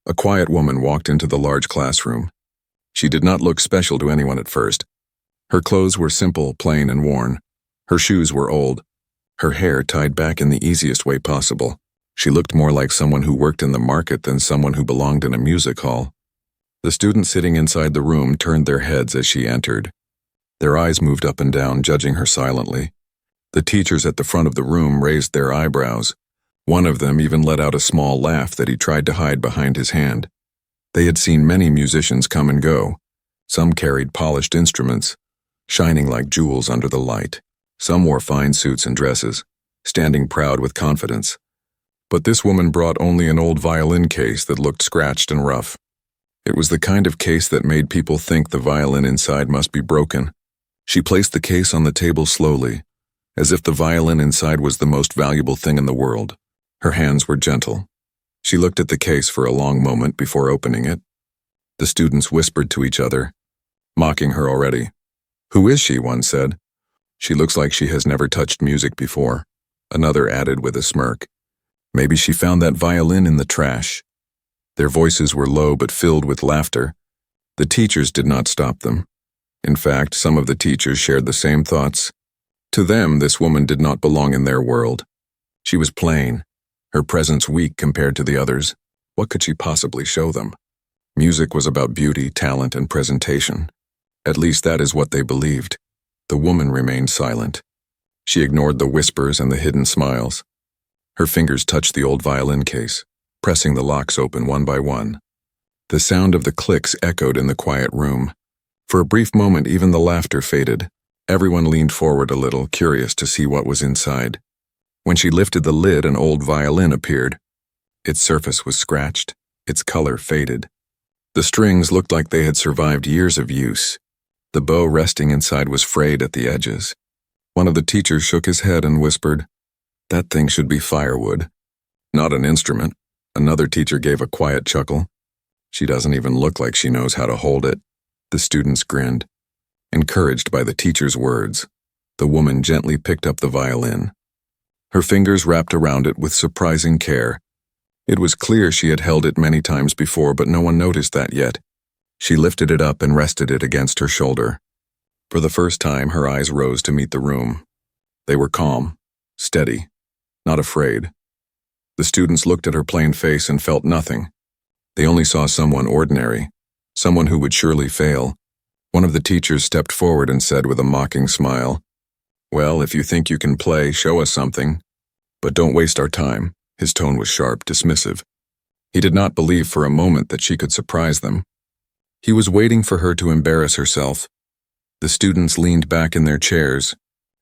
A quiet woman walked into the large classroom. She did not look special to anyone at first. Her clothes were simple, plain, and worn. Her shoes were old. Her hair tied back in the easiest way possible. She looked more like someone who worked in the market than someone who belonged in a music hall. The students sitting inside the room turned their heads as she entered. Their eyes moved up and down, judging her silently. The teachers at the front of the room raised their eyebrows. One of them even let out a small laugh that he tried to hide behind his hand. They had seen many musicians come and go. Some carried polished instruments, shining like jewels under the light. Some wore fine suits and dresses, standing proud with confidence. But this woman brought only an old violin case that looked scratched and rough. It was the kind of case that made people think the violin inside must be broken. She placed the case on the table slowly, as if the violin inside was the most valuable thing in the world. Her hands were gentle. She looked at the case for a long moment before opening it. The students whispered to each other, mocking her already. "Who is she?" one said. "She looks like she has never touched music before," another added with a smirk. "Maybe she found that violin in the trash." Their voices were low but filled with laughter. The teachers did not stop them. In fact, some of the teachers shared the same thoughts. To them, this woman did not belong in their world. She was plain, her presence weak compared to the others. What could she possibly show them? Music was about beauty, talent, and presentation. At least that is what they believed. The woman remained silent. She ignored the whispers and the hidden smiles. Her fingers touched the old violin case, pressing the locks open one by one. The sound of the clicks echoed in the quiet room. For a brief moment, even the laughter faded. Everyone leaned forward a little, curious to see what was inside. When she lifted the lid, an old violin appeared. Its surface was scratched, its color faded. The strings looked like they had survived years of use. The bow resting inside was frayed at the edges. One of the teachers shook his head and whispered, "That thing should be firewood, not an instrument." Another teacher gave a quiet chuckle. "She doesn't even look like she knows how to hold it." The students grinned. Encouraged by the teacher's words, the woman gently picked up the violin. Her fingers wrapped around it with surprising care. It was clear she had held it many times before, but no one noticed that yet. She lifted it up and rested it against her shoulder. For the first time, her eyes rose to meet the room. They were calm, steady, not afraid. The students looked at her plain face and felt nothing. They only saw someone ordinary, someone who would surely fail. One of the teachers stepped forward and said with a mocking smile, "Well, if you think you can play, show us something. But don't waste our time." His tone was sharp, dismissive. He did not believe for a moment that she could surprise them. He was waiting for her to embarrass herself. The students leaned back in their chairs,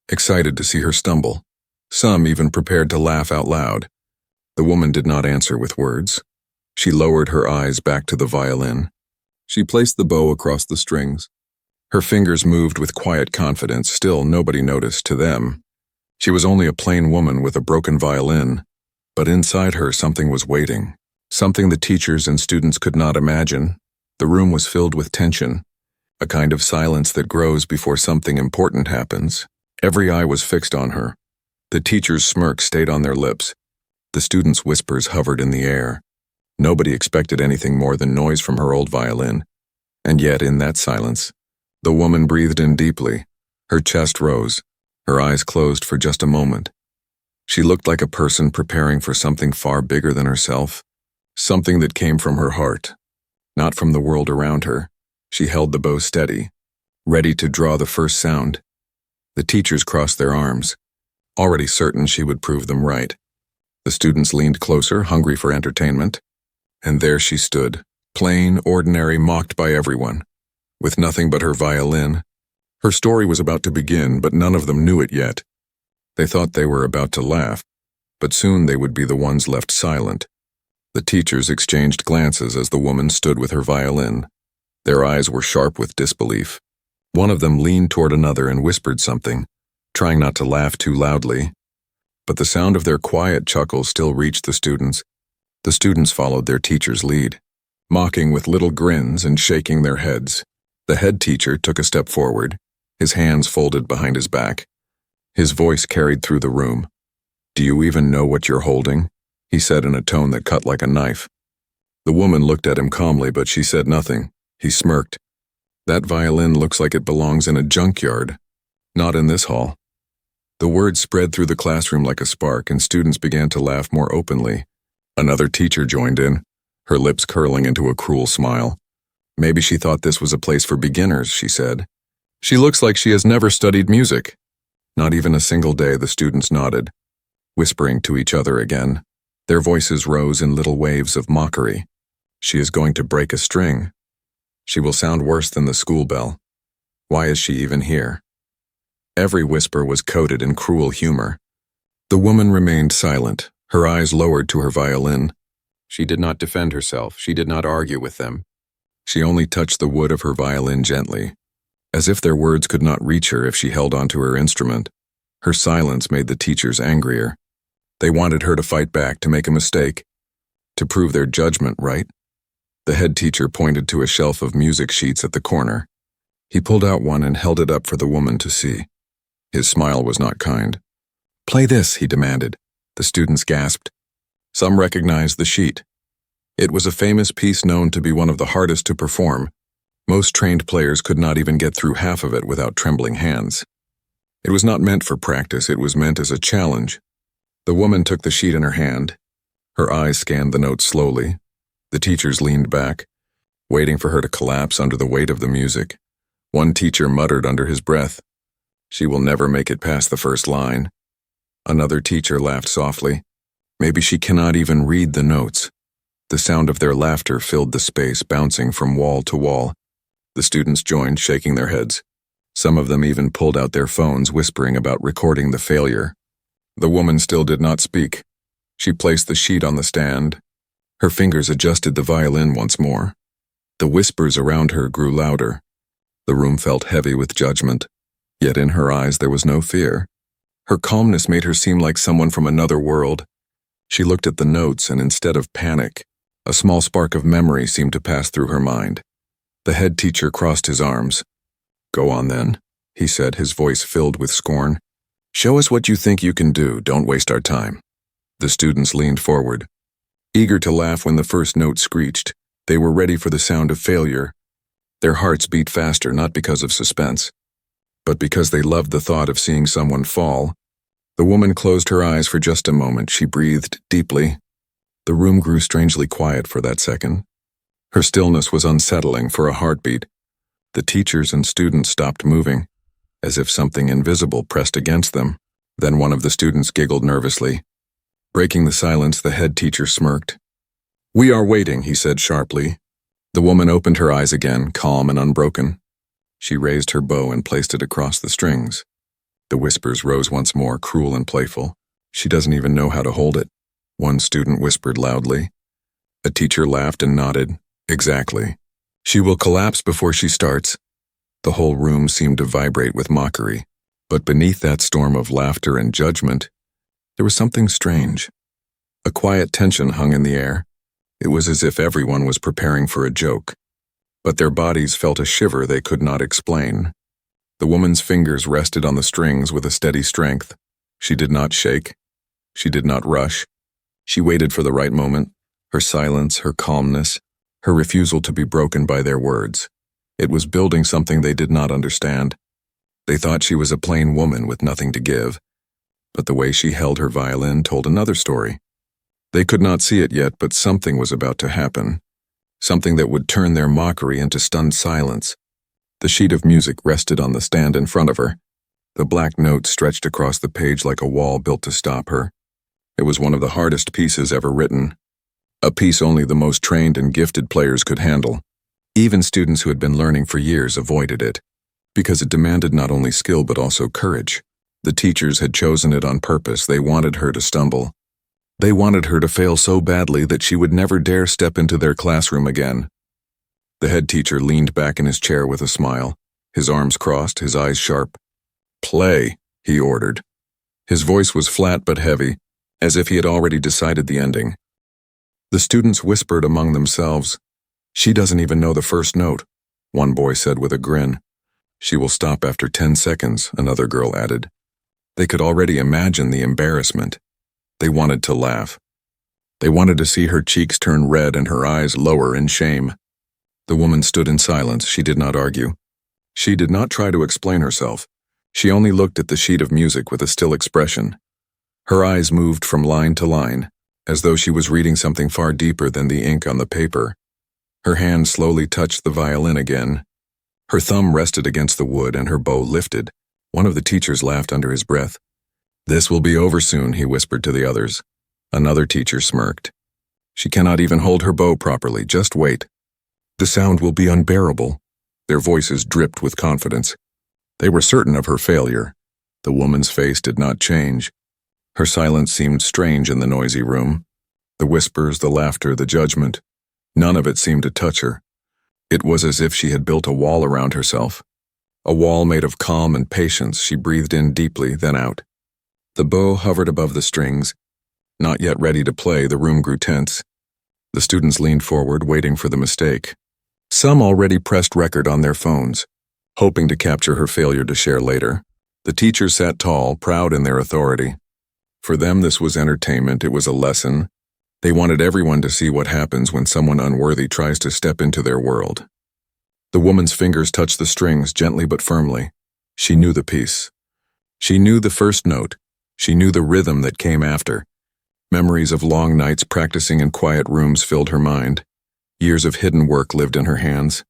excited to see her stumble. Some even prepared to laugh out loud. The woman did not answer with words. She lowered her eyes back to the violin. She placed the bow across the strings. Her fingers moved with quiet confidence. Still, nobody noticed to them. She was only a plain woman with a broken violin, but inside her something was waiting, something the teachers and students could not imagine. The room was filled with tension, a kind of silence that grows before something important happens. Every eye was fixed on her. The teachers' smirk stayed on their lips. The students' whispers hovered in the air. Nobody expected anything more than noise from her old violin. And yet, in that silence, the woman breathed in deeply. Her chest rose. Her eyes closed for just a moment. She looked like a person preparing for something far bigger than herself, something that came from her heart, not from the world around her. She held the bow steady, ready to draw the first sound. The teachers crossed their arms, already certain she would prove them right. The students leaned closer, hungry for entertainment. And there she stood, plain, ordinary, mocked by everyone, with nothing but her violin. Her story was about to begin, but none of them knew it yet. They thought they were about to laugh, but soon they would be the ones left silent. The teachers exchanged glances as the woman stood with her violin. Their eyes were sharp with disbelief. One of them leaned toward another and whispered something, trying not to laugh too loudly. But the sound of their quiet chuckle still reached the students. The students followed their teacher's lead, mocking with little grins and shaking their heads. The head teacher took a step forward, his hands folded behind his back. His voice carried through the room. "Do you even know what you're holding?" he said in a tone that cut like a knife. The woman looked at him calmly, but she said nothing. He smirked. That violin looks like it belongs in a junkyard. Not in this hall. The word spread through the classroom like a spark, and students began to laugh more openly. Another teacher joined in, her lips curling into a cruel smile. Maybe she thought this was a place for beginners, she said. She looks like she has never studied music. Not even a single day, the students nodded, whispering to each other again. Their voices rose in little waves of mockery. She is going to break a string. She will sound worse than the school bell. Why is she even here? Every whisper was coated in cruel humor. The woman remained silent, her eyes lowered to her violin. She did not defend herself, she did not argue with them. She only touched the wood of her violin gently, as if their words could not reach her if she held onto her instrument. Her silence made the teachers angrier. They wanted her to fight back, to make a mistake, to prove their judgment right. The head teacher pointed to a shelf of music sheets at the corner. He pulled out one and held it up for the woman to see. His smile was not kind. "Play this," he demanded. The students gasped. Some recognized the sheet. It was a famous piece known to be one of the hardest to perform. Most trained players could not even get through half of it without trembling hands. It was not meant for practice, it was meant as a challenge. The woman took the sheet in her hand. Her eyes scanned the notes slowly. The teachers leaned back, waiting for her to collapse under the weight of the music. One teacher muttered under his breath, "She will never make it past the first line." Another teacher laughed softly. "Maybe she cannot even read the notes." The sound of their laughter filled the space, bouncing from wall to wall. The students joined, shaking their heads. Some of them even pulled out their phones, whispering about recording the failure. The woman still did not speak. She placed the sheet on the stand. Her fingers adjusted the violin once more. The whispers around her grew louder. The room felt heavy with judgment, yet in her eyes there was no fear. Her calmness made her seem like someone from another world. She looked at the notes, and instead of panic, a small spark of memory seemed to pass through her mind. The head teacher crossed his arms. "Go on then," he said, his voice filled with scorn. "Show us what you think you can do, don't waste our time." The students leaned forward, eager to laugh when the first note screeched. They were ready for the sound of failure. Their hearts beat faster, not because of suspense, but because they loved the thought of seeing someone fall. The woman closed her eyes for just a moment. She breathed deeply. The room grew strangely quiet for that second. Her stillness was unsettling for a heartbeat. The teachers and students stopped moving, as if something invisible pressed against them. Then one of the students giggled nervously. Breaking the silence, the head teacher smirked. "We are waiting," he said sharply. The woman opened her eyes again, calm and unbroken. She raised her bow and placed it across the strings. The whispers rose once more, cruel and playful. "She doesn't even know how to hold it," one student whispered loudly. A teacher laughed and nodded. "Exactly. She will collapse before she starts." The whole room seemed to vibrate with mockery. But beneath that storm of laughter and judgment, there was something strange. A quiet tension hung in the air. It was as if everyone was preparing for a joke. But their bodies felt a shiver they could not explain. The woman's fingers rested on the strings with a steady strength. She did not shake. She did not rush. She waited for the right moment, her silence, her calmness, her refusal to be broken by their words. It was building something they did not understand. They thought she was a plain woman with nothing to give. But the way she held her violin told another story. They could not see it yet, but something was about to happen. Something that would turn their mockery into stunned silence. The sheet of music rested on the stand in front of her. The black note stretched across the page like a wall built to stop her. It was one of the hardest pieces ever written. A piece only the most trained and gifted players could handle. Even students who had been learning for years avoided it, because it demanded not only skill but also courage. The teachers had chosen it on purpose. They wanted her to stumble. They wanted her to fail so badly that she would never dare step into their classroom again. The head teacher leaned back in his chair with a smile, his arms crossed, his eyes sharp. "Play," he ordered. His voice was flat but heavy, as if he had already decided the ending. The students whispered among themselves. "She doesn't even know the first note," one boy said with a grin. "She will stop after 10 seconds, another girl added. They could already imagine the embarrassment. They wanted to laugh. They wanted to see her cheeks turn red and her eyes lower in shame. The woman stood in silence. She did not argue. She did not try to explain herself. She only looked at the sheet of music with a still expression. Her eyes moved from line to line, as though she was reading something far deeper than the ink on the paper. Her hand slowly touched the violin again. Her thumb rested against the wood and her bow lifted. One of the teachers laughed under his breath. "This will be over soon," he whispered to the others. Another teacher smirked. "She cannot even hold her bow properly. Just wait. The sound will be unbearable." Their voices dripped with confidence. They were certain of her failure. The woman's face did not change. Her silence seemed strange in the noisy room. The whispers, the laughter, the judgment. None of it seemed to touch her. It was as if she had built a wall around herself. A wall made of calm and patience. She breathed in deeply, then out. The bow hovered above the strings. Not yet ready to play, the room grew tense. The students leaned forward, waiting for the mistake. Some already pressed record on their phones, hoping to capture her failure to share later. The teachers sat tall, proud in their authority. For them, this was entertainment. It was a lesson. They wanted everyone to see what happens when someone unworthy tries to step into their world. The woman's fingers touched the strings gently but firmly. She knew the piece. She knew the first note. She knew the rhythm that came after. Memories of long nights practicing in quiet rooms filled her mind. Years of hidden work lived in her hands.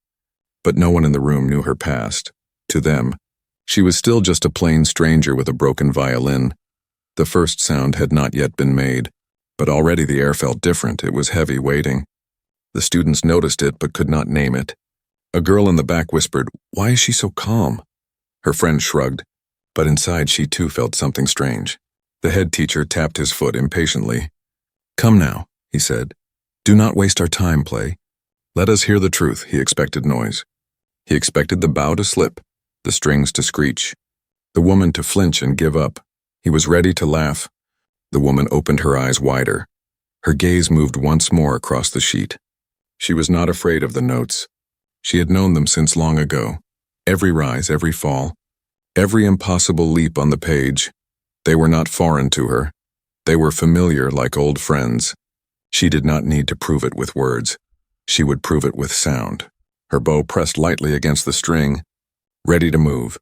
But no one in the room knew her past. To them, she was still just a plain stranger with a broken violin. The first sound had not yet been made. But already the air felt different. It was heavy, weighting. The students noticed it but could not name it. A girl in the back whispered, "Why is she so calm?" Her friend shrugged, but inside she too felt something strange. The head teacher tapped his foot impatiently. "Come now," he said. "Do not waste our time, play. Let us hear the truth." He expected noise. He expected the bow to slip, the strings to screech, the woman to flinch and give up. He was ready to laugh. The woman opened her eyes wider. Her gaze moved once more across the sheet. She was not afraid of the notes. She had known them since long ago. Every rise, every fall, every impossible leap on the page. They were not foreign to her. They were familiar like old friends. She did not need to prove it with words. She would prove it with sound. Her bow pressed lightly against the string, ready to move.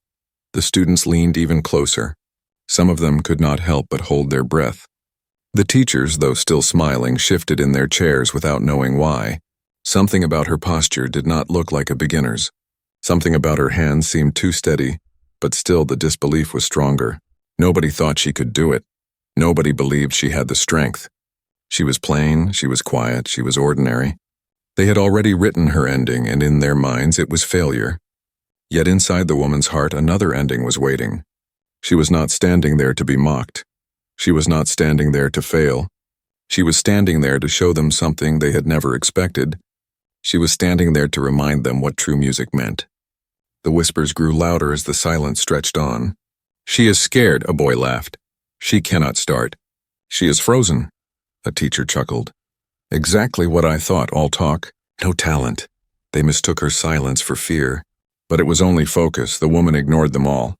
The students leaned even closer. Some of them could not help but hold their breath. The teachers, though still smiling, shifted in their chairs without knowing why. Something about her posture did not look like a beginner's. Something about her hands seemed too steady, but still the disbelief was stronger. Nobody thought she could do it. Nobody believed she had the strength. She was plain, she was quiet, she was ordinary. They had already written her ending, and in their minds it was failure. Yet inside the woman's heart another ending was waiting. She was not standing there to be mocked. She was not standing there to fail. She was standing there to show them something they had never expected. She was standing there to remind them what true music meant. The whispers grew louder as the silence stretched on. "She is scared," a boy laughed. "She cannot start. She is frozen," a teacher chuckled. "Exactly what I thought, all talk, no talent." They mistook her silence for fear. But it was only focus. The woman ignored them all.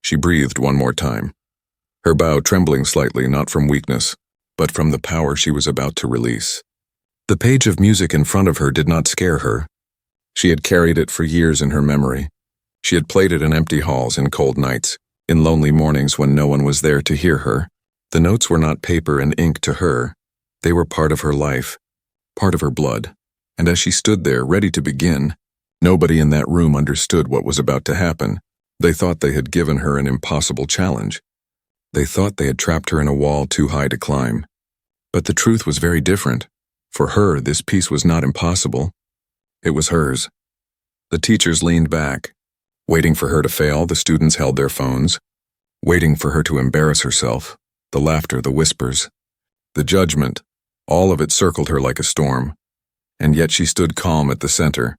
She breathed one more time, her bow trembling slightly, not from weakness, but from the power she was about to release. The page of music in front of her did not scare her. She had carried it for years in her memory. She had played it in empty halls, in cold nights, in lonely mornings when no one was there to hear her. The notes were not paper and ink to her. They were part of her life, part of her blood. And as she stood there, ready to begin, nobody in that room understood what was about to happen. They thought they had given her an impossible challenge. They thought they had trapped her in a wall too high to climb. But the truth was very different. For her, this piece was not impossible. It was hers. The teachers leaned back. Waiting for her to fail, the students held their phones. Waiting for her to embarrass herself. The laughter, the whispers, the judgment, all of it circled her like a storm. And yet she stood calm at the center.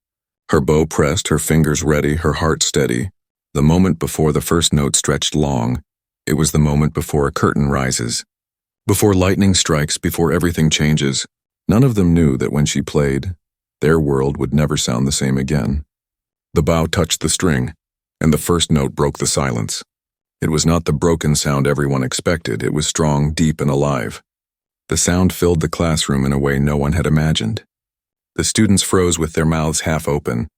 Her bow pressed, her fingers ready, her heart steady. The moment before the first note stretched long. It was the moment before a curtain rises. Before lightning strikes, before everything changes. None of them knew that when she played, their world would never sound the same again. The bow touched the string, and the first note broke the silence. It was not the broken sound everyone expected. It was strong, deep, and alive. The sound filled the classroom in a way no one had imagined. The students froze with their mouths half open.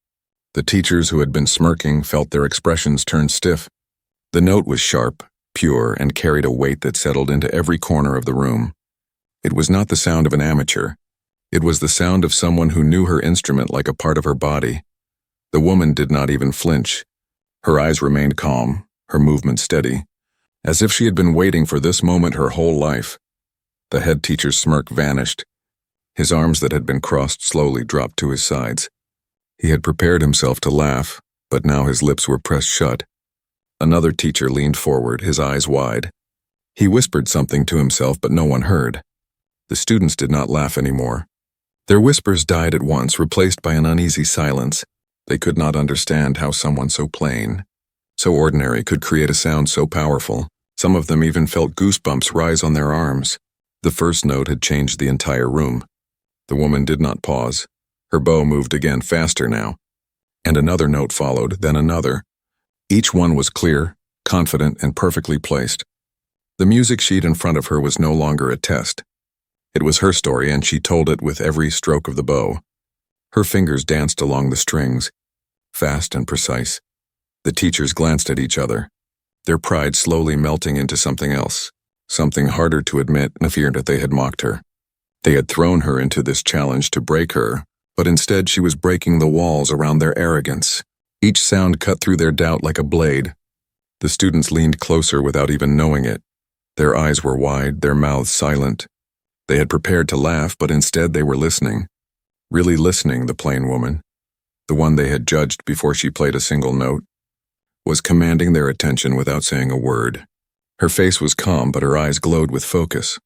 The teachers who had been smirking felt their expressions turn stiff. The note was sharp, pure, and carried a weight that settled into every corner of the room. It was not the sound of an amateur. It was the sound of someone who knew her instrument like a part of her body. The woman did not even flinch. Her eyes remained calm, her movement steady, as if she had been waiting for this moment her whole life. The head teacher's smirk vanished. His arms that had been crossed slowly dropped to his sides. He had prepared himself to laugh, but now his lips were pressed shut. Another teacher leaned forward, his eyes wide. He whispered something to himself, but no one heard. The students did not laugh anymore. Their whispers died at once, replaced by an uneasy silence. They could not understand how someone so plain, so ordinary, could create a sound so powerful. Some of them even felt goosebumps rise on their arms. The first note had changed the entire room. The woman did not pause. Her bow moved again, faster now. And another note followed, then another. Each one was clear, confident, and perfectly placed. The music sheet in front of her was no longer a test. It was her story, and she told it with every stroke of the bow. Her fingers danced along the strings, fast and precise. The teachers glanced at each other, their pride slowly melting into something else, something harder to admit, and feared that they had mocked her. They had thrown her into this challenge to break her, but instead she was breaking the walls around their arrogance. Each sound cut through their doubt like a blade. The students leaned closer without even knowing it. Their eyes were wide, their mouths silent. They had prepared to laugh, but instead they were listening. Really listening, the plain woman, the one they had judged before she played a single note, was commanding their attention without saying a word. Her face was calm, but her eyes glowed with focus.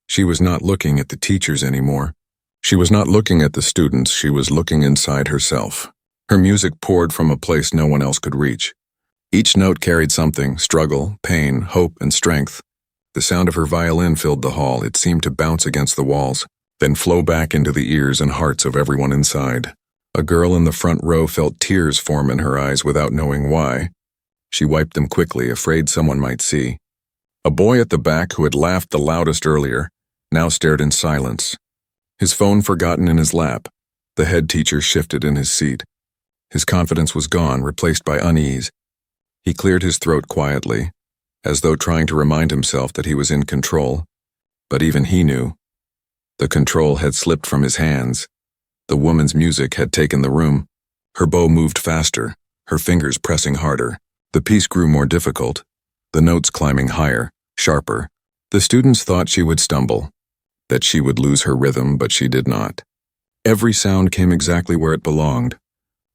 She was not looking at the teachers anymore. She was not looking at the students, she was looking inside herself. Her music poured from a place no one else could reach. Each note carried something: struggle, pain, hope, and strength. The sound of her violin filled the hall. It seemed to bounce against the walls, then flow back into the ears and hearts of everyone inside. A girl in the front row felt tears form in her eyes without knowing why. She wiped them quickly, afraid someone might see. A boy at the back, who had laughed the loudest earlier, now stared in silence. His phone forgotten in his lap, the head teacher shifted in his seat. His confidence was gone, replaced by unease. He cleared his throat quietly, as though trying to remind himself that he was in control. But even he knew. The control had slipped from his hands. The woman's music had taken the room. Her bow moved faster, her fingers pressing harder. The piece grew more difficult, the notes climbing higher, sharper. The students thought she would stumble, that she would lose her rhythm, but she did not. Every sound came exactly where it belonged.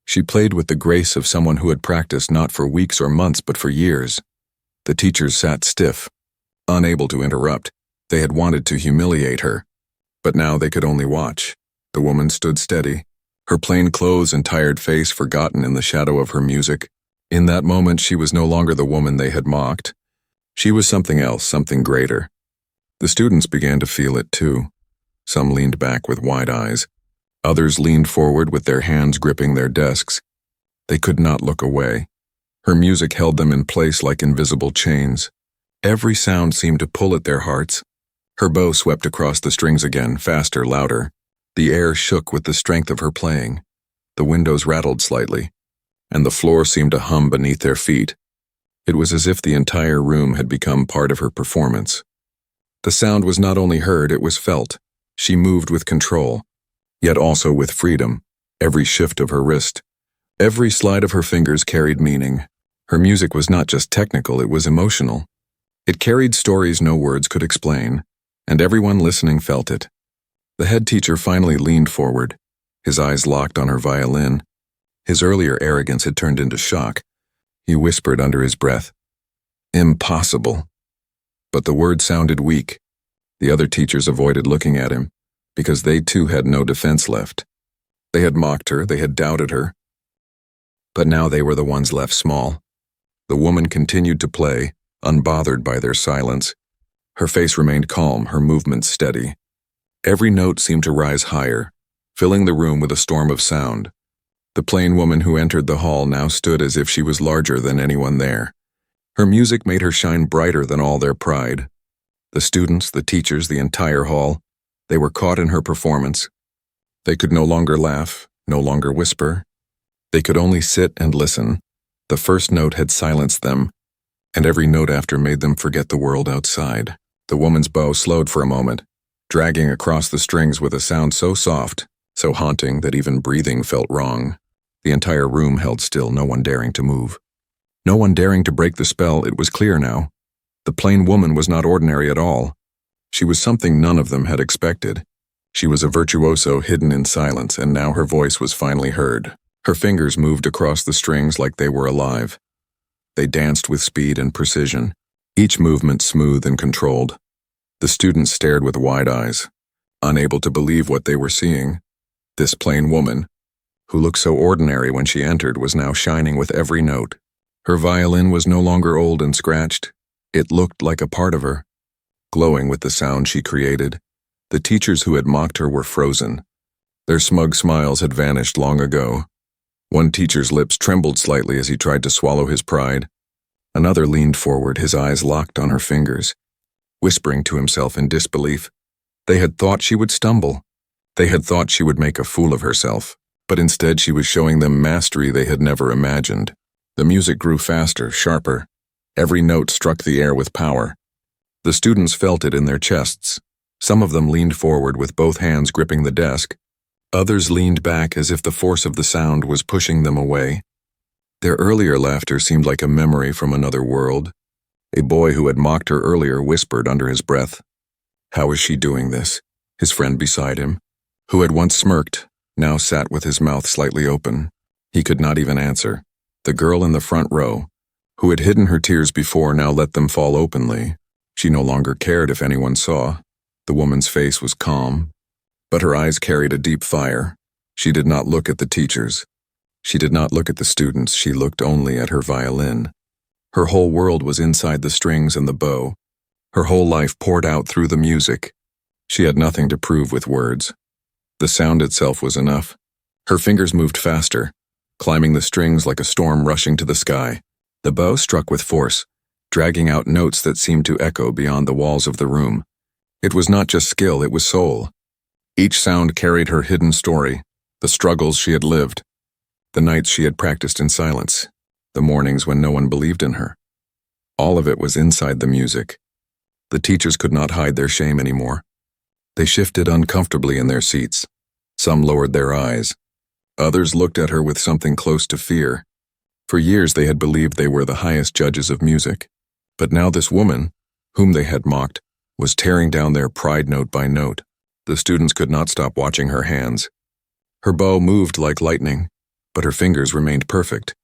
She played with the grace of someone who had practiced not for weeks or months, but for years. The teachers sat stiff, unable to interrupt. They had wanted to humiliate her, but now they could only watch. The woman stood steady, her plain clothes and tired face forgotten in the shadow of her music. In that moment, she was no longer the woman they had mocked. She was something else, something greater. The students began to feel it too. Some leaned back with wide eyes. Others leaned forward with their hands gripping their desks. They could not look away. Her music held them in place like invisible chains. Every sound seemed to pull at their hearts. Her bow swept across the strings again, faster, louder. The air shook with the strength of her playing. The windows rattled slightly, and the floor seemed to hum beneath their feet. It was as if the entire room had become part of her performance. The sound was not only heard, it was felt. She moved with control, yet also with freedom. Every shift of her wrist, every slide of her fingers carried meaning. Her music was not just technical, it was emotional. It carried stories no words could explain, and everyone listening felt it. The head teacher finally leaned forward, his eyes locked on her violin. His earlier arrogance had turned into shock. He whispered under his breath, "Impossible." But the word sounded weak. The other teachers avoided looking at him, because they too had no defense left. They had mocked her, they had doubted her. But now they were the ones left small. The woman continued to play, unbothered by their silence. Her face remained calm, her movements steady. Every note seemed to rise higher, filling the room with a storm of sound. The plain woman who entered the hall now stood as if she was larger than anyone there. Her music made her shine brighter than all their pride. The students, the teachers, the entire hall, they were caught in her performance. They could no longer laugh, no longer whisper. They could only sit and listen. The first note had silenced them, and every note after made them forget the world outside. The woman's bow slowed for a moment, dragging across the strings with a sound so soft, so haunting that even breathing felt wrong. The entire room held still, no one daring to move. No one daring to break the spell. It was clear now. The plain woman was not ordinary at all. She was something none of them had expected. She was a virtuoso hidden in silence, and now her voice was finally heard. Her fingers moved across the strings like they were alive. They danced with speed and precision, each movement smooth and controlled. The students stared with wide eyes, unable to believe what they were seeing. This plain woman, who looked so ordinary when she entered, was now shining with every note. Her violin was no longer old and scratched. It looked like a part of her, glowing with the sound she created. The teachers who had mocked her were frozen. Their smug smiles had vanished long ago. One teacher's lips trembled slightly as he tried to swallow his pride. Another leaned forward, his eyes locked on her fingers, whispering to himself in disbelief. They had thought she would stumble. They had thought she would make a fool of herself, but instead she was showing them mastery they had never imagined. The music grew faster, sharper. Every note struck the air with power. The students felt it in their chests. Some of them leaned forward with both hands gripping the desk. Others leaned back as if the force of the sound was pushing them away. Their earlier laughter seemed like a memory from another world. A boy who had mocked her earlier whispered under his breath, "How is she doing this?" His friend beside him, who had once smirked, now sat with his mouth slightly open. He could not even answer. The girl in the front row, who had hidden her tears before, now let them fall openly. She no longer cared if anyone saw. The woman's face was calm, but her eyes carried a deep fire. She did not look at the teachers. She did not look at the students. She looked only at her violin. Her whole world was inside the strings and the bow. Her whole life poured out through the music. She had nothing to prove with words. The sound itself was enough. Her fingers moved faster, climbing the strings like a storm rushing to the sky. The bow struck with force, dragging out notes that seemed to echo beyond the walls of the room. It was not just skill, it was soul. Each sound carried her hidden story, the struggles she had lived, the nights she had practiced in silence, the mornings when no one believed in her. All of it was inside the music. The teachers could not hide their shame anymore. They shifted uncomfortably in their seats. Some lowered their eyes. Others looked at her with something close to fear. For years they had believed they were the highest judges of music. But now this woman, whom they had mocked, was tearing down their pride note by note. The students could not stop watching her hands. Her bow moved like lightning, but her fingers remained perfect.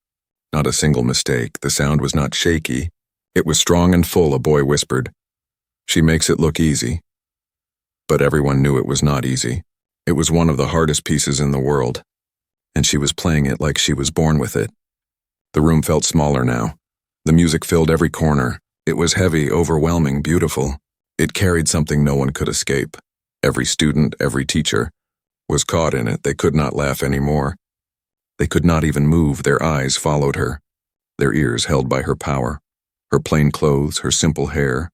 Not a single mistake. The sound was not shaky. It was strong and full, a boy whispered. She makes it look easy. But everyone knew it was not easy. It was one of the hardest pieces in the world, and she was playing it like she was born with it. The room felt smaller now. The music filled every corner. It was heavy, overwhelming, beautiful. It carried something no one could escape. Every student, every teacher, was caught in it. They could not laugh anymore. They could not even move. Their eyes followed her, their ears held by her power. Her plain clothes, her simple hair,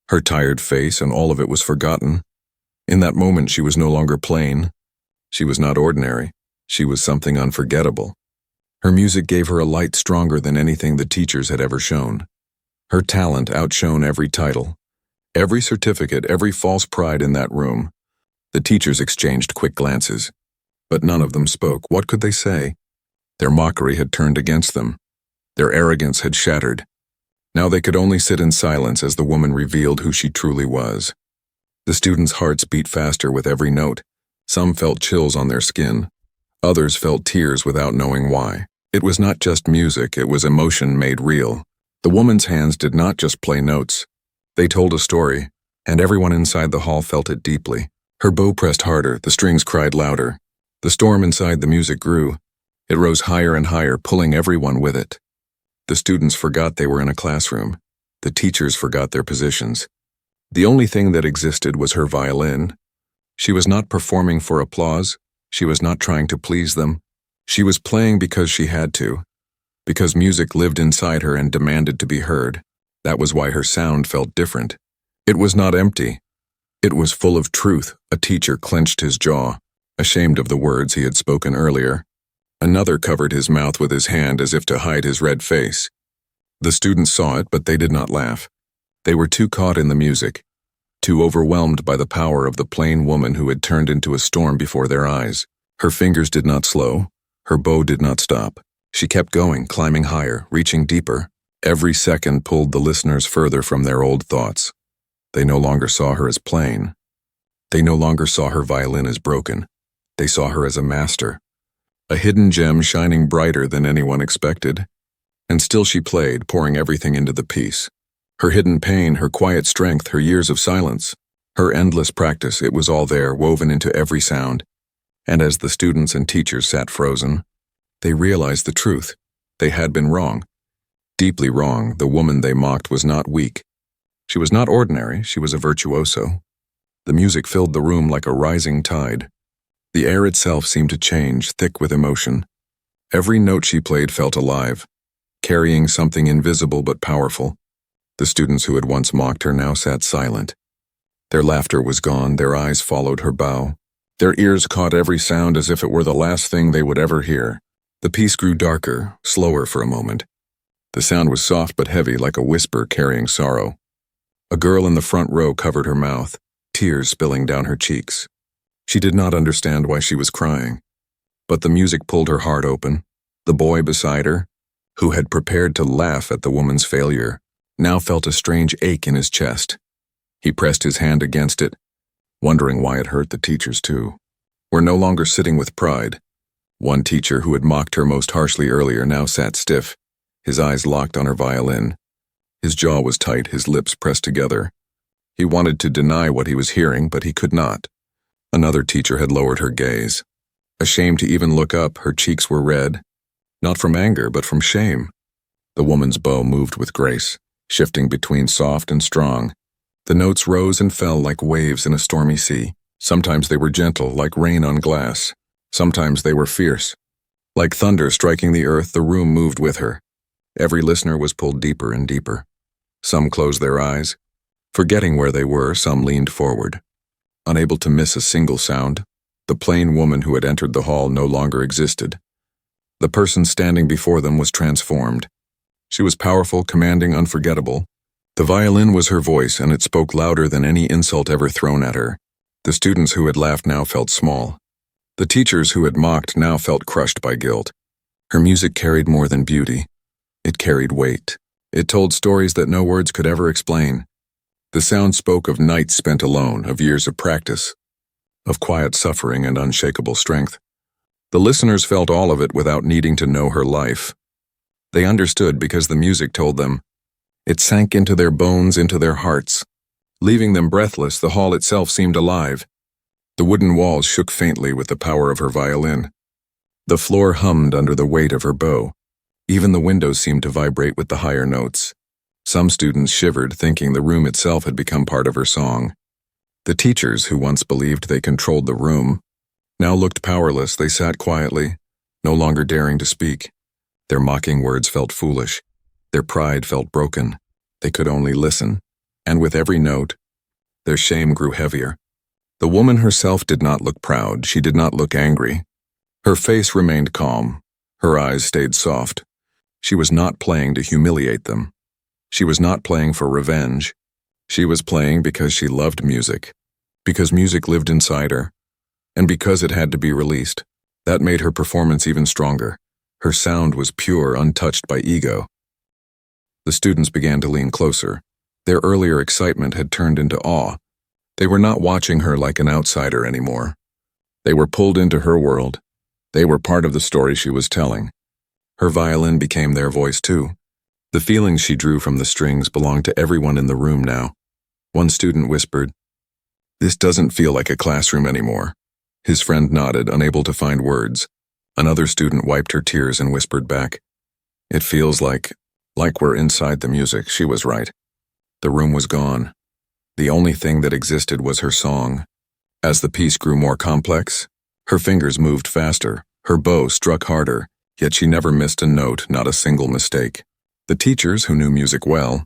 her tired face, and all of it was forgotten. In that moment she was no longer plain. She was not ordinary. She was something unforgettable. Her music gave her a light stronger than anything the teachers had ever shown. Her talent outshone every title, every certificate, every false pride in that room. The teachers exchanged quick glances, but none of them spoke. What could they say? Their mockery had turned against them. Their arrogance had shattered. Now they could only sit in silence as the woman revealed who she truly was. The students' hearts beat faster with every note. Some felt chills on their skin. Others felt tears without knowing why. It was not just music, it was emotion made real. The woman's hands did not just play notes. They told a story, and everyone inside the hall felt it deeply. Her bow pressed harder, the strings cried louder. The storm inside the music grew. It rose higher and higher, pulling everyone with it. The students forgot they were in a classroom. The teachers forgot their positions. The only thing that existed was her violin. She was not performing for applause. She was not trying to please them. She was playing because she had to, because music lived inside her and demanded to be heard. That was why her sound felt different. It was not empty. It was full of truth. A teacher clenched his jaw, ashamed of the words he had spoken earlier. Another covered his mouth with his hand as if to hide his red face. The students saw it, but they did not laugh. They were too caught in the music, too overwhelmed by the power of the plain woman who had turned into a storm before their eyes. Her fingers did not slow. Her bow did not stop. She kept going, climbing higher, reaching deeper. Every second pulled the listeners further from their old thoughts. They no longer saw her as plain. They no longer saw her violin as broken. They saw her as a master, a hidden gem shining brighter than anyone expected. And still she played, pouring everything into the piece. Her hidden pain, her quiet strength, her years of silence, her endless practice, it was all there, woven into every sound. And as the students and teachers sat frozen, they realized the truth. They had been wrong. Deeply wrong. The woman they mocked was not weak. She was not ordinary. She was a virtuoso. The music filled the room like a rising tide. The air itself seemed to change, thick with emotion. Every note she played felt alive, carrying something invisible but powerful. The students who had once mocked her now sat silent. Their laughter was gone. Their eyes followed her bow. Their ears caught every sound as if it were the last thing they would ever hear. The piece grew darker, slower for a moment. The sound was soft but heavy, like a whisper carrying sorrow. A girl in the front row covered her mouth, tears spilling down her cheeks. She did not understand why she was crying. But the music pulled her heart open. The boy beside her, who had prepared to laugh at the woman's failure, now felt a strange ache in his chest. He pressed his hand against it, wondering why it hurt the teachers too. Were no longer sitting with pride. One teacher who had mocked her most harshly earlier now sat stiff, his eyes locked on her violin. His jaw was tight, his lips pressed together. He wanted to deny what he was hearing, but he could not. Another teacher had lowered her gaze. Ashamed to even look up, her cheeks were red, not from anger, but from shame. The woman's bow moved with grace, shifting between soft and strong. The notes rose and fell like waves in a stormy sea. Sometimes they were gentle, like rain on glass. Sometimes they were fierce. Like thunder striking the earth, the room moved with her. Every listener was pulled deeper and deeper. Some closed their eyes. Forgetting where they were, some leaned forward. Unable to miss a single sound, the plain woman who had entered the hall no longer existed. The person standing before them was transformed. She was powerful, commanding, unforgettable. The violin was her voice, and it spoke louder than any insult ever thrown at her. The students who had laughed now felt small. The teachers who had mocked now felt crushed by guilt. Her music carried more than beauty. It carried weight. It told stories that no words could ever explain. The sound spoke of nights spent alone, of years of practice, of quiet suffering and unshakable strength. The listeners felt all of it without needing to know her life. They understood because the music told them. It sank into their bones, into their hearts. Leaving them breathless, the hall itself seemed alive. The wooden walls shook faintly with the power of her violin. The floor hummed under the weight of her bow. Even the windows seemed to vibrate with the higher notes. Some students shivered, thinking the room itself had become part of her song. The teachers, who once believed they controlled the room, now looked powerless. They sat quietly, no longer daring to speak. Their mocking words felt foolish. Their pride felt broken. They could only listen, and with every note, their shame grew heavier. The woman herself did not look proud. She did not look angry. Her face remained calm. Her eyes stayed soft. She was not playing to humiliate them. She was not playing for revenge. She was playing because she loved music, because music lived inside her, and because it had to be released. That made her performance even stronger. Her sound was pure, untouched by ego. The students began to lean closer. Their earlier excitement had turned into awe. They were not watching her like an outsider anymore. They were pulled into her world. They were part of the story she was telling. Her violin became their voice too. The feelings she drew from the strings belonged to everyone in the room now. One student whispered, "This doesn't feel like a classroom anymore." His friend nodded, unable to find words. Another student wiped her tears and whispered back, "It feels like we're inside the music." She was right. The room was gone. The only thing that existed was her song. As the piece grew more complex, her fingers moved faster, her bow struck harder, yet she never missed a note, not a single mistake. The teachers, who knew music well,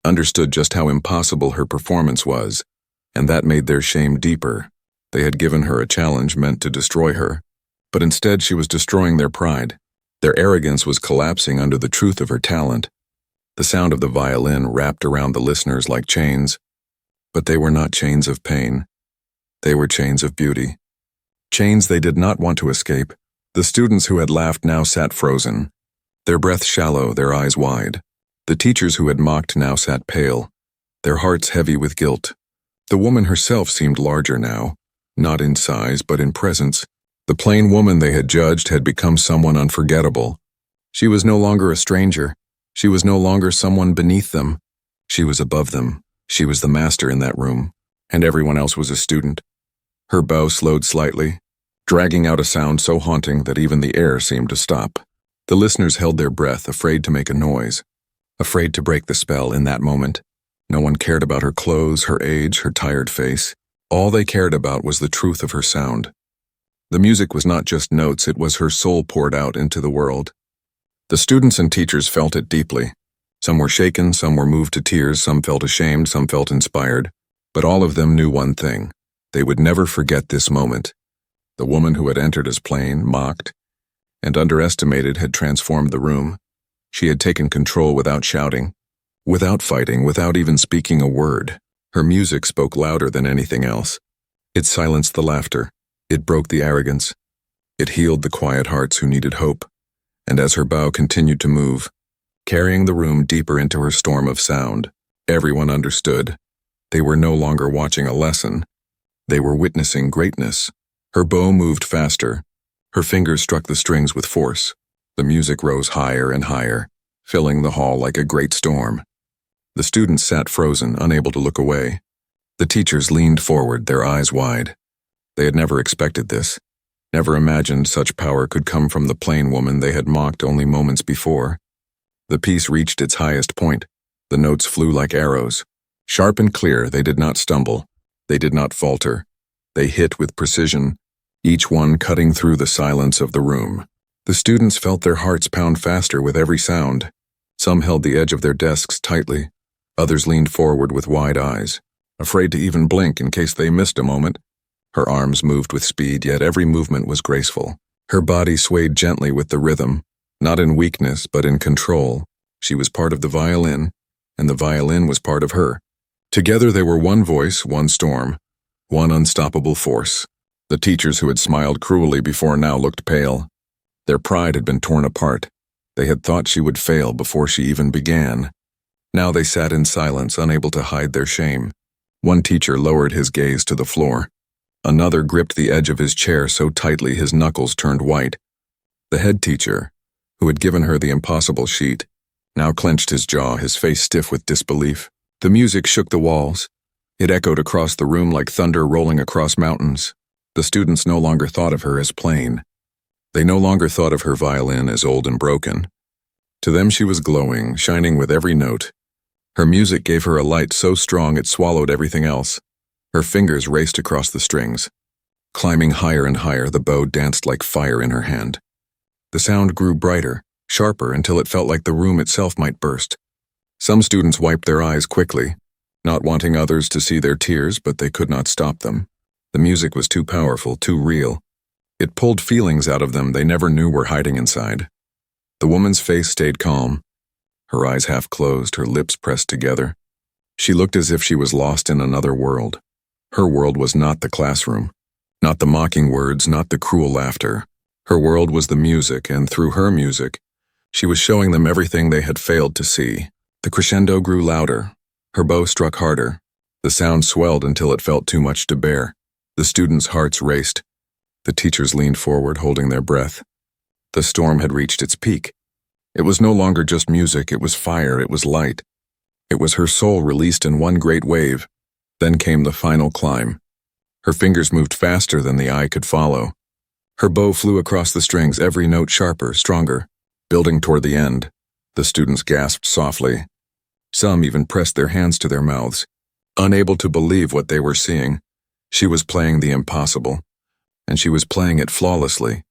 understood just how impossible her performance was, and that made their shame deeper. They had given her a challenge meant to destroy her, but instead she was destroying their pride. Their arrogance was collapsing under the truth of her talent. The sound of the violin wrapped around the listeners like chains, but they were not chains of pain. They were chains of beauty. Chains they did not want to escape. The students who had laughed now sat frozen, their breath shallow, their eyes wide. The teachers who had mocked now sat pale, their hearts heavy with guilt. The woman herself seemed larger now, not in size but in presence. The plain woman they had judged had become someone unforgettable. She was no longer a stranger. She was no longer someone beneath them. She was above them. She was the master in that room, and everyone else was a student. Her bow slowed slightly, dragging out a sound so haunting that even the air seemed to stop. The listeners held their breath, afraid to make a noise, afraid to break the spell in that moment. No one cared about her clothes, her age, her tired face. All they cared about was the truth of her sound. The music was not just notes, it was her soul poured out into the world. The students and teachers felt it deeply. Some were shaken, some were moved to tears, some felt ashamed, some felt inspired. But all of them knew one thing. They would never forget this moment. The woman who had entered as plain, mocked, and underestimated had transformed the room. She had taken control without shouting, without fighting, without even speaking a word. Her music spoke louder than anything else. It silenced the laughter. It broke the arrogance. It healed the quiet hearts who needed hope. And as her bow continued to move, carrying the room deeper into her storm of sound, everyone understood. They were no longer watching a lesson. They were witnessing greatness. Her bow moved faster. Her fingers struck the strings with force. The music rose higher and higher, filling the hall like a great storm. The students sat frozen, unable to look away. The teachers leaned forward, their eyes wide. They had never expected this, never imagined such power could come from the plain woman they had mocked only moments before. The piece reached its highest point. The notes flew like arrows. Sharp and clear, they did not stumble. They did not falter. They hit with precision, each one cutting through the silence of the room. The students felt their hearts pound faster with every sound. Some held the edge of their desks tightly. Others leaned forward with wide eyes, afraid to even blink in case they missed a moment. Her arms moved with speed, yet every movement was graceful. Her body swayed gently with the rhythm, not in weakness but in control. She was part of the violin, and the violin was part of her. Together they were one voice, one storm, one unstoppable force. The teachers who had smiled cruelly before now looked pale. Their pride had been torn apart. They had thought she would fail before she even began. Now they sat in silence, unable to hide their shame. One teacher lowered his gaze to the floor. Another gripped the edge of his chair so tightly his knuckles turned white. The head teacher, who had given her the impossible sheet, now clenched his jaw, his face stiff with disbelief. The music shook the walls. It echoed across the room like thunder rolling across mountains. The students no longer thought of her as plain. They no longer thought of her violin as old and broken. To them she was glowing, shining with every note. Her music gave her a light so strong it swallowed everything else. Her fingers raced across the strings. Climbing higher and higher, the bow danced like fire in her hand. The sound grew brighter, sharper, until it felt like the room itself might burst. Some students wiped their eyes quickly, not wanting others to see their tears, but they could not stop them. The music was too powerful, too real. It pulled feelings out of them they never knew were hiding inside. The woman's face stayed calm, her eyes half closed, her lips pressed together. She looked as if she was lost in another world. Her world was not the classroom, not the mocking words, not the cruel laughter. Her world was the music, and through her music, she was showing them everything they had failed to see. The crescendo grew louder. Her bow struck harder. The sound swelled until it felt too much to bear. The students' hearts raced. The teachers leaned forward, holding their breath. The storm had reached its peak. It was no longer just music, it was fire, it was light. It was her soul released in one great wave. Then came the final climb. Her fingers moved faster than the eye could follow. Her bow flew across the strings, every note sharper, stronger. Building toward the end, the students gasped softly. Some even pressed their hands to their mouths, unable to believe what they were seeing. She was playing the impossible, and she was playing it flawlessly.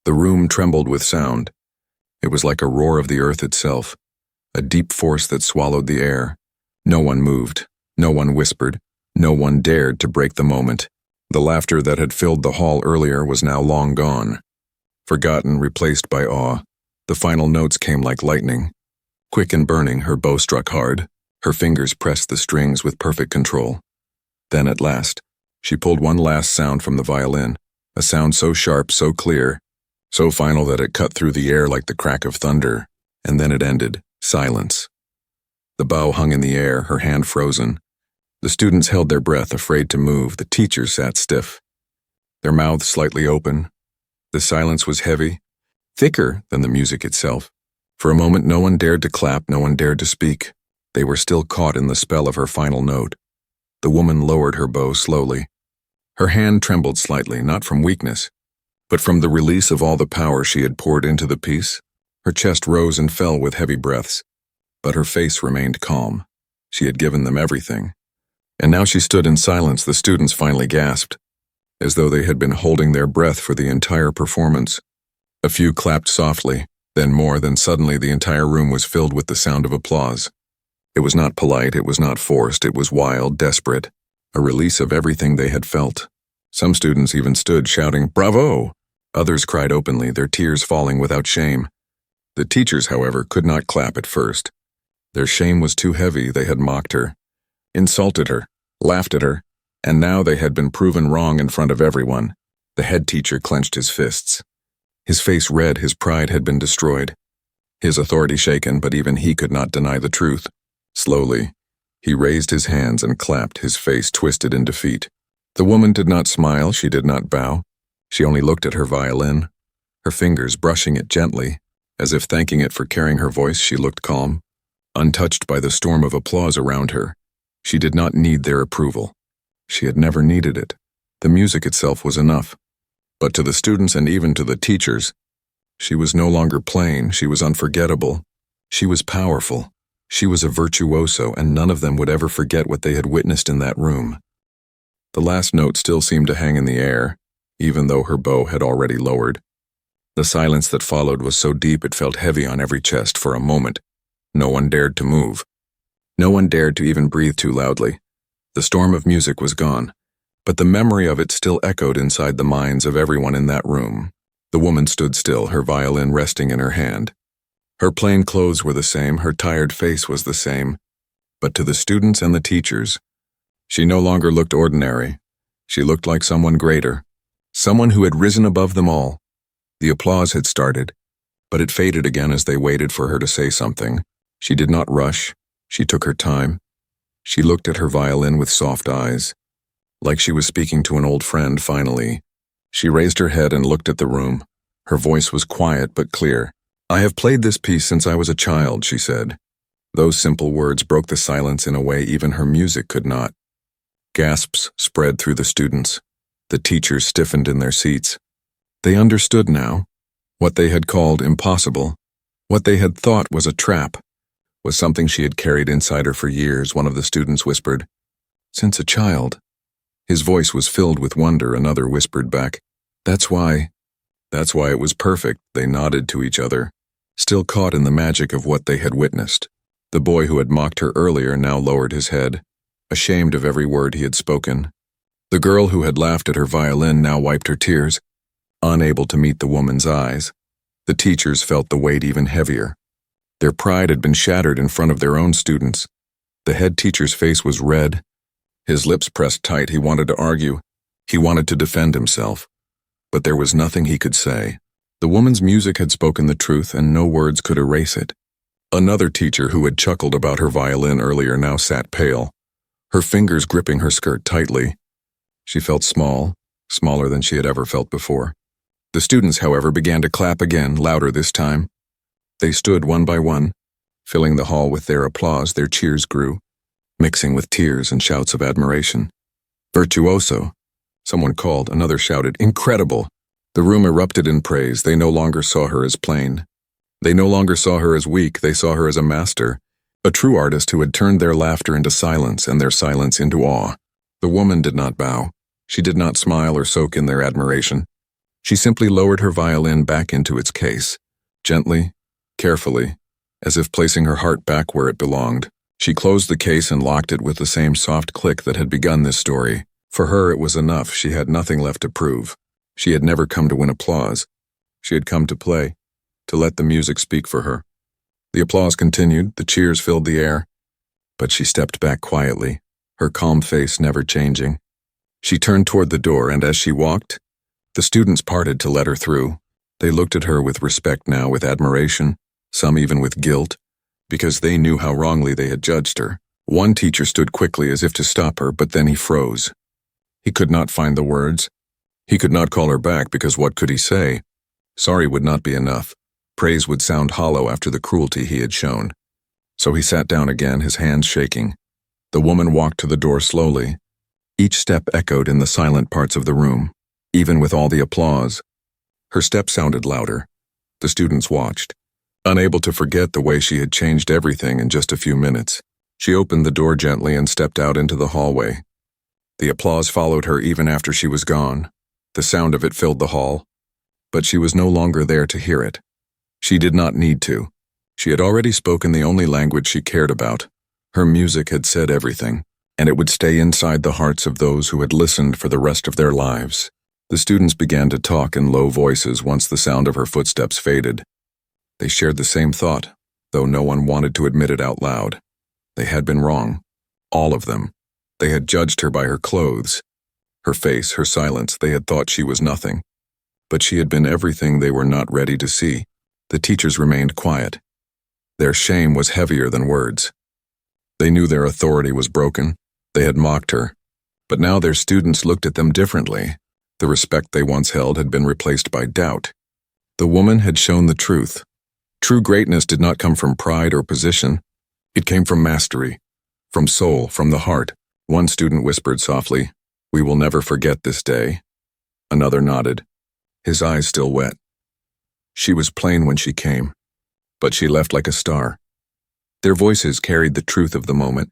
The room trembled with sound. It was like a roar of the earth itself, a deep force that swallowed the air. No one moved. No one whispered. No one dared to break the moment. The laughter that had filled the hall earlier was now long gone. Forgotten, replaced by awe, the final notes came like lightning. Quick and burning, her bow struck hard. Her fingers pressed the strings with perfect control. Then at last, she pulled one last sound from the violin, a sound so sharp, so clear, so final that it cut through the air like the crack of thunder, and then it ended. Silence. The bow hung in the air, her hand frozen. The students held their breath, afraid to move. The teachers sat stiff, their mouths slightly open. The silence was heavy, thicker than the music itself. For a moment, no one dared to clap, no one dared to speak. They were still caught in the spell of her final note. The woman lowered her bow slowly. Her hand trembled slightly, not from weakness, but from the release of all the power she had poured into the piece. Her chest rose and fell with heavy breaths, but her face remained calm. She had given them everything. And now she stood in silence. The students finally gasped, as though they had been holding their breath for the entire performance. A few clapped softly, then more, then suddenly the entire room was filled with the sound of applause. It was not polite, it was not forced, it was wild, desperate, a release of everything they had felt. Some students even stood shouting, "Bravo!" Others cried openly, their tears falling without shame. The teachers, however, could not clap at first. Their shame was too heavy. They had mocked her, insulted her, laughed at her, and now they had been proven wrong in front of everyone. The head teacher clenched his fists. His face red, his pride had been destroyed. His authority shaken, but even he could not deny the truth. Slowly, he raised his hands and clapped, his face twisted in defeat. The woman did not smile, she did not bow. She only looked at her violin, her fingers brushing it gently. As if thanking it for carrying her voice, she looked calm, untouched by the storm of applause around her. She did not need their approval. She had never needed it. The music itself was enough. But to the students and even to the teachers, she was no longer plain, she was unforgettable. She was powerful. She was a virtuoso, and none of them would ever forget what they had witnessed in that room. The last note still seemed to hang in the air, even though her bow had already lowered. The silence that followed was so deep it felt heavy on every chest. For a moment, no one dared to move. No one dared to even breathe too loudly. The storm of music was gone, but the memory of it still echoed inside the minds of everyone in that room. The woman stood still, her violin resting in her hand. Her plain clothes were the same, her tired face was the same, but to the students and the teachers, she no longer looked ordinary. She looked like someone greater, someone who had risen above them all. The applause had started, but it faded again as they waited for her to say something. She did not rush. She took her time. She looked at her violin with soft eyes, like she was speaking to an old friend. Finally, she raised her head and looked at the room. Her voice was quiet but clear. "I have played this piece since I was a child," she said. Those simple words broke the silence in a way even her music could not. Gasps spread through the students. The teachers stiffened in their seats. They understood now. What they had called impossible, what they had thought was a trap, was something she had carried inside her for years. One of the students whispered, "Since a child." His voice was filled with wonder. Another whispered back, That's why it was perfect." They nodded to each other, still caught in the magic of what they had witnessed. The boy who had mocked her earlier now lowered his head, ashamed of every word he had spoken. The girl who had laughed at her violin now wiped her tears, unable to meet the woman's eyes. The teachers felt the weight even heavier. Their pride had been shattered in front of their own students. The head teacher's face was red, his lips pressed tight. He wanted to argue. He wanted to defend himself. But there was nothing he could say. The woman's music had spoken the truth, and no words could erase it. Another teacher who had chuckled about her violin earlier now sat pale, her fingers gripping her skirt tightly. She felt small, smaller than she had ever felt before. The students, however, began to clap again, louder this time. They stood one by one, filling the hall with their applause. Their cheers grew, mixing with tears and shouts of admiration. "Virtuoso," someone called. Another shouted, "Incredible." The room erupted in praise. They no longer saw her as plain. They no longer saw her as weak. They saw her as a master, a true artist who had turned their laughter into silence and their silence into awe. The woman did not bow. She did not smile or soak in their admiration. She simply lowered her violin back into its case, gently, carefully, as if placing her heart back where it belonged. She closed the case and locked it with the same soft click that had begun this story. For her, it was enough. She had nothing left to prove. She had never come to win applause. She had come to play, to let the music speak for her. The applause continued, the cheers filled the air, but she stepped back quietly, her calm face never changing. She turned toward the door, and as she walked, the students parted to let her through. They looked at her with respect now, with admiration, some even with guilt, because they knew how wrongly they had judged her. One teacher stood quickly as if to stop her, but then he froze. He could not find the words. He could not call her back, because what could he say? Sorry would not be enough. Praise would sound hollow after the cruelty he had shown. So he sat down again, his hands shaking. The woman walked to the door slowly. Each step echoed in the silent parts of the room, even with all the applause. Her step sounded louder. The students watched, unable to forget the way she had changed everything in just a few minutes. She opened the door gently and stepped out into the hallway. The applause followed her even after she was gone. The sound of it filled the hall, but she was no longer there to hear it. She did not need to. She had already spoken the only language she cared about. Her music had said everything, and it would stay inside the hearts of those who had listened for the rest of their lives. The students began to talk in low voices once the sound of her footsteps faded. They shared the same thought, though no one wanted to admit it out loud. They had been wrong. All of them. They had judged her by her clothes, her face, her silence. They had thought she was nothing. But she had been everything they were not ready to see. The teachers remained quiet. Their shame was heavier than words. They knew their authority was broken. They had mocked her. But now their students looked at them differently. The respect they once held had been replaced by doubt. The woman had shown the truth. True greatness did not come from pride or position. It came from mastery, from soul, from the heart. One student whispered softly, "We will never forget this day." Another nodded, his eyes still wet. She was plain when she came, but she left like a star. Their voices carried the truth of the moment,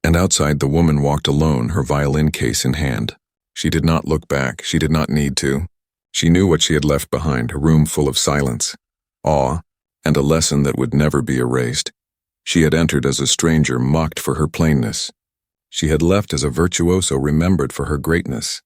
and outside the woman walked alone, her violin case in hand. She did not look back. She did not need to. She knew what she had left behind, a room full of silence, awe, and a lesson that would never be erased. She had entered as a stranger, mocked for her plainness. She had left as a virtuoso, remembered for her greatness.